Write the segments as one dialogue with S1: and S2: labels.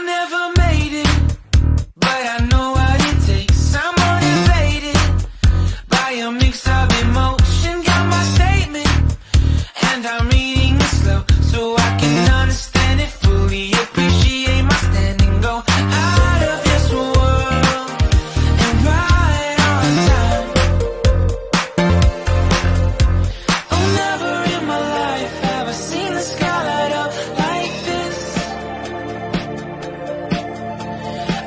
S1: never made it, but I know what it takes. I'm motivated by a mix of emotion. Got my statement, and I'm reading it slow so I can understand it fully. Appreciate my standing, go out of this world and right on time. Oh, never in my life have I seen the sky light up like this.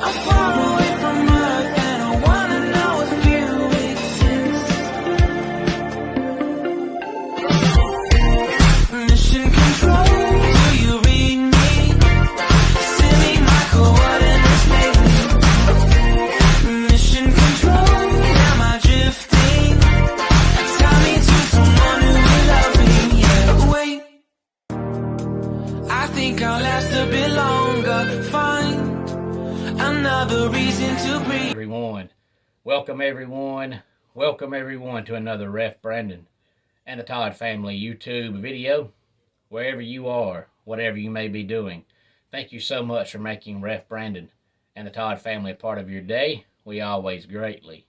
S1: I'm far away from Earth and I wanna know if you exist. Mission control, do you read me? Send me my coordinates lately. Mission control, am I drifting? Tie me to someone who will love me, yeah. Wait, I think I'll last a bit longer. Find another reason to breathe.
S2: Welcome everyone to another Ref Brandon and the Todd Family YouTube video. Wherever you are, whatever you may be doing, thank you so much for making Ref Brandon and the Todd Family a part of your day. We always greatly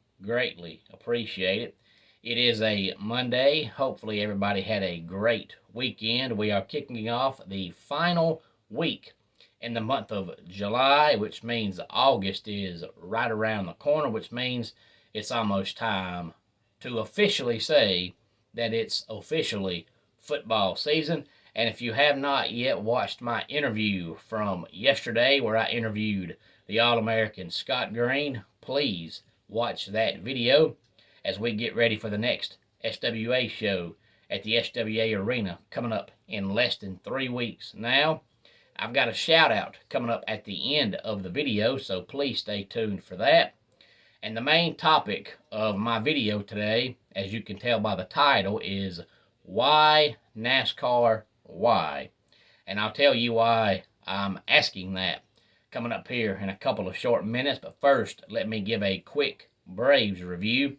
S2: appreciate it. It is a Monday. Hopefully everybody had a great weekend. We are kicking off the final week in the month of July, which means August is right around the corner, which means it's almost time to officially say that it's officially football season. And if you have not yet watched my interview from yesterday where I interviewed the All-American Scott Green, please watch that video as we get ready for the next SWA show at the SWA Arena coming up in less than 3 weeks. Now, I've got a shout out coming up at the end of the video, so please stay tuned for that. And the main topic of my video today, as you can tell by the title, is why NASCAR, why? And I'll tell you why I'm asking that coming up here in a couple of short minutes. But first, let me give a quick Braves review.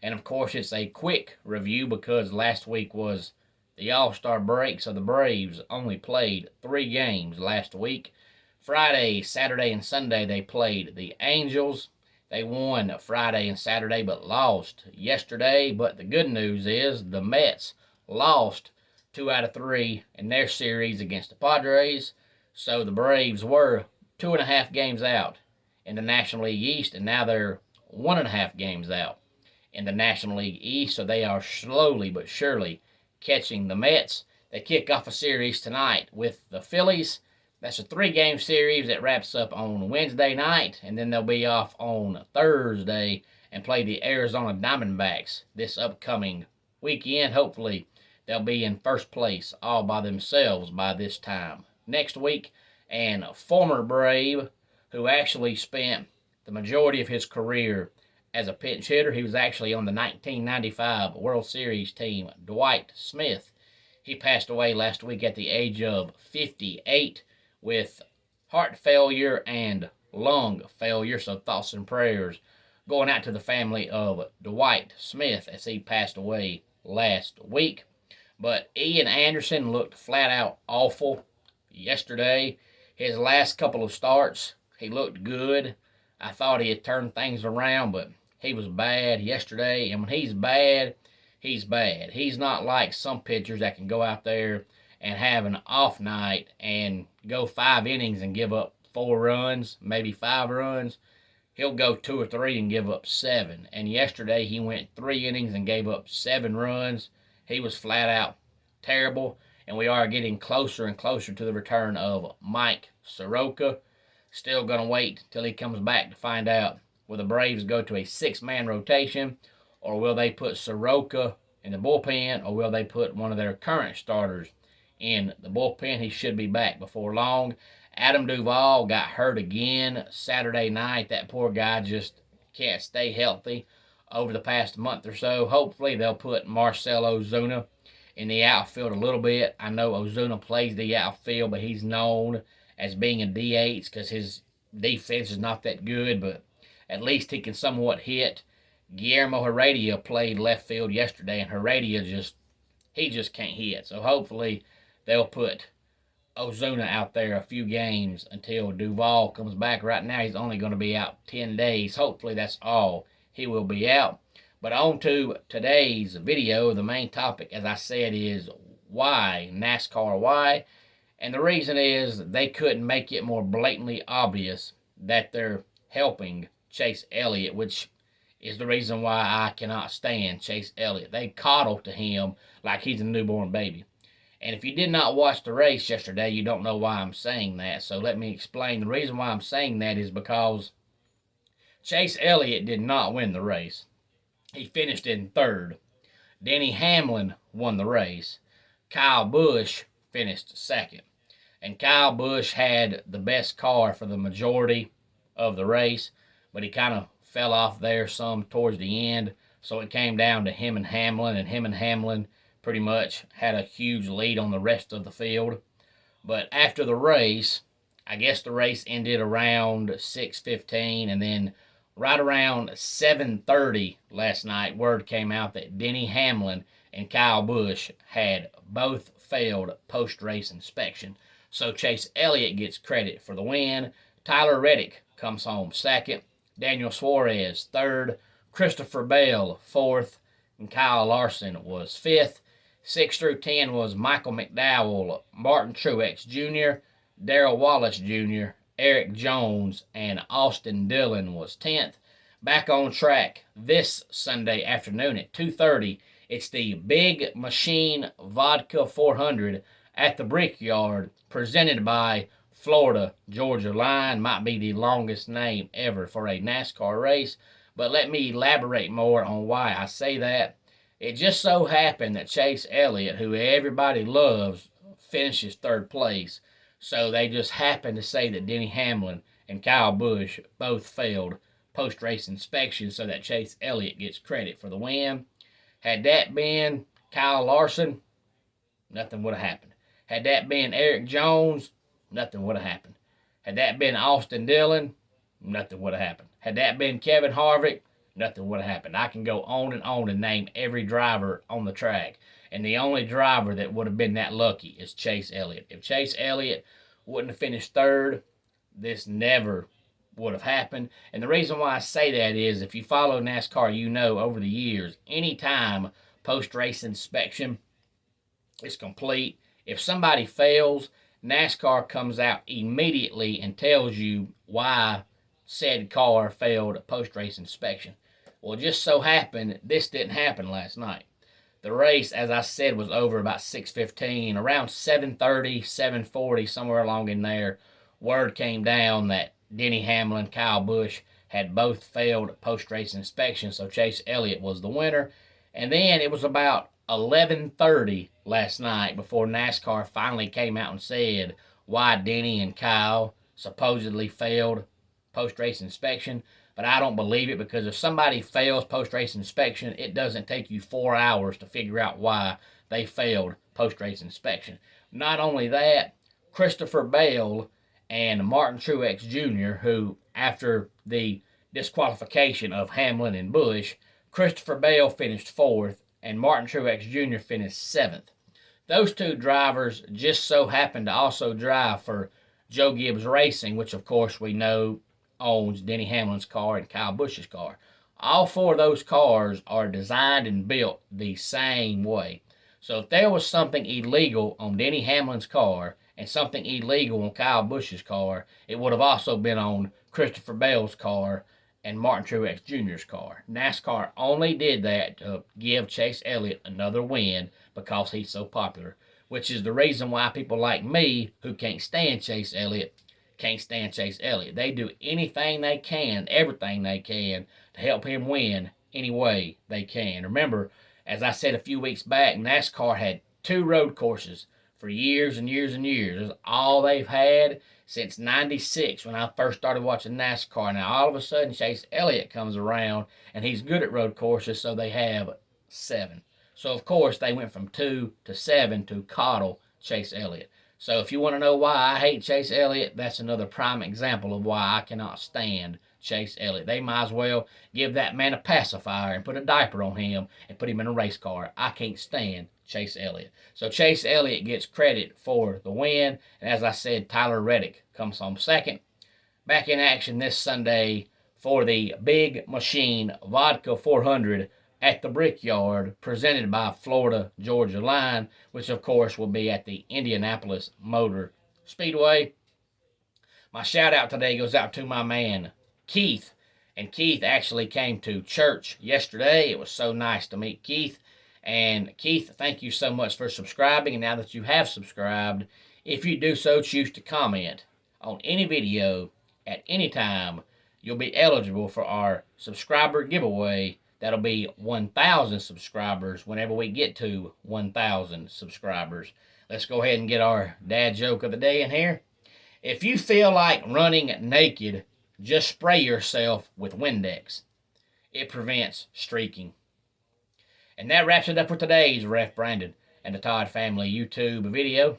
S2: And of course, it's a quick review because last week was the All-Star break, so the Braves only played 3 games last week. Friday, Saturday, and Sunday they played the Angels. They won Friday and Saturday but lost yesterday. But the good news is the Mets lost 2 out of 3 in their series against the Padres. So the Braves were 2.5 games out in the National League East, and now they're 1.5 games out in the National League East. So they are slowly but surely catching the Mets. They kick off a series tonight with the Phillies. That's a 3-game series that wraps up on Wednesday night, and then they'll be off on Thursday and play the Arizona Diamondbacks this upcoming weekend. Hopefully, they'll be in first place all by themselves by this time next week. And a former Brave who actually spent the majority of his career as a pinch hitter. He was actually on the 1995 World Series team, Dwight Smith. He passed away last week at the age of 58 with heart failure and lung failure. So thoughts and prayers going out to the family of Dwight Smith as he passed away last week. But Ian Anderson looked flat out awful yesterday. His last couple of starts, he looked good. I thought he had turned things around, but he was bad yesterday. And when he's bad, he's bad. He's not like some pitchers that can go out there and have an off night and go 5 innings and give up 4 runs, maybe 5 runs. He'll go 2 or 3 and give up 7. And yesterday he went 3 innings and gave up 7 runs. He was flat out terrible. And we are getting closer and closer to the return of Mike Soroka. Still going to wait till he comes back to find out, will the Braves go to a 6-man rotation, or will they put Soroka in the bullpen, or will they put one of their current starters in the bullpen? He should be back before long. Adam Duvall got hurt again Saturday night. That poor guy just can't stay healthy over the past month or so. Hopefully they'll put Marcell Ozuna in the outfield a little bit. I know Ozuna plays the outfield, but he's known as being a DH because his defense is not that good, but at least he can somewhat hit. Guillermo Heredia played left field yesterday, and Heredia just can't hit. So hopefully they'll put Ozuna out there a few games until Duval comes back. Right now, he's only going to be out 10 days. Hopefully, that's all he will be out. But on to today's video. The main topic, as I said, is why NASCAR, why? And the reason is they couldn't make it more blatantly obvious that they're helping Chase Elliott, which is the reason why I cannot stand Chase Elliott. They coddle to him like he's a newborn baby. And if you did not watch the race yesterday, you don't know why I'm saying that. So let me explain. The reason why I'm saying that is because Chase Elliott did not win the race. He finished in third. Denny Hamlin won the race. Kyle Busch finished second. And Kyle Busch had the best car for the majority of the race, but he kind of fell off there some towards the end. So it came down to him and Hamlin pretty much had a huge lead on the rest of the field. But after the race, I guess the race ended around 6:15, and then right around 7:30 last night, word came out that Denny Hamlin and Kyle Busch had both failed post-race inspection. So Chase Elliott gets credit for the win. Tyler Reddick comes home second. Daniel Suarez third. Christopher Bell fourth. And Kyle Larson was fifth. 6 through 10 was Michael McDowell, Martin Truex Jr., Darrell Wallace Jr., Eric Jones, and Austin Dillon was 10th. Back on track this Sunday afternoon at 2:30. It's the Big Machine Vodka 400 at the Brickyard, presented by Florida Georgia Line. Might be the longest name ever for a NASCAR race, but let me elaborate more on why I say that. It just so happened that Chase Elliott, who everybody loves, finishes third place. So they just happened to say that Denny Hamlin and Kyle Busch both failed post-race inspection, so that Chase Elliott gets credit for the win. Had that been Kyle Larson, nothing would have happened. Had that been Eric Jones, nothing would have happened. Had that been Austin Dillon, nothing would have happened. Had that been Kevin Harvick, nothing would have happened. I can go on and name every driver on the track. And the only driver that would have been that lucky is Chase Elliott. If Chase Elliott wouldn't have finished third, this never would have happened. And the reason why I say that is, if you follow NASCAR, you know over the years, anytime post-race inspection is complete, if somebody fails, NASCAR comes out immediately and tells you why said car failed post-race inspection. Well, it just so happened this didn't happen last night. The race, as I said, was over about 6:15. Around 7:30, 7:40, somewhere along in there, word came down that Denny Hamlin, Kyle Busch had both failed post-race inspection, so Chase Elliott was the winner. And then it was about 11:30 last night before NASCAR finally came out and said why Denny and Kyle supposedly failed post-race inspection. But I don't believe it, because if somebody fails post-race inspection, it doesn't take you 4 hours to figure out why they failed post-race inspection. Not only that, Christopher Bell and Martin Truex Jr., who, after the disqualification of Hamlin and Busch, Christopher Bell finished fourth and Martin Truex Jr. finished seventh. Those two drivers just so happened to also drive for Joe Gibbs Racing, which of course we know owns Denny Hamlin's car and Kyle Busch's car. All four of those cars are designed and built the same way. So if there was something illegal on Denny Hamlin's car and something illegal on Kyle Busch's car, it would have also been on Christopher Bell's car and Martin Truex Jr.'s car. NASCAR only did that to give Chase Elliott another win because he's so popular, which is the reason why people like me, who can't stand Chase Elliott, can't stand Chase Elliott. They do anything they can, everything they can, to help him win any way they can. Remember, as I said a few weeks back, NASCAR had 2 road courses for years and years and years. That's all they've had since '96, when I first started watching NASCAR. Now all of a sudden Chase Elliott comes around and he's good at road courses, so they have 7. So of course they went from 2 to 7 to coddle Chase Elliott. So if you want to know why I hate Chase Elliott, that's another prime example of why I cannot stand Chase Elliott. They might as well give that man a pacifier and put a diaper on him and put him in a race car. I can't stand Chase Elliott. So Chase Elliott gets credit for the win. And as I said, Tyler Reddick comes home second. Back in action this Sunday for the Big Machine Vodka 400 at the Brickyard, presented by Florida Georgia Line, which of course will be at the Indianapolis Motor Speedway. My shout out today goes out to my man Keith. And Keith actually came to church yesterday. It was so nice to meet Keith. And Keith, thank you so much for subscribing. And now that you have subscribed, if you do so, choose to comment on any video at any time, you'll be eligible for our subscriber giveaway. That'll be 1,000 subscribers whenever we get to 1,000 subscribers. Let's go ahead and get our dad joke of the day in here. If you feel like running naked, just spray yourself with Windex. It prevents streaking. And that wraps it up for today's Ref Brandon and the Todd Family YouTube video.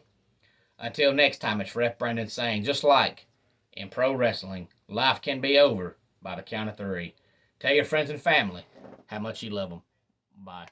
S2: Until next time, it's Ref Brandon saying, just like in pro wrestling, life can be over by the count of 3. Tell your friends and family how much you love them. Bye.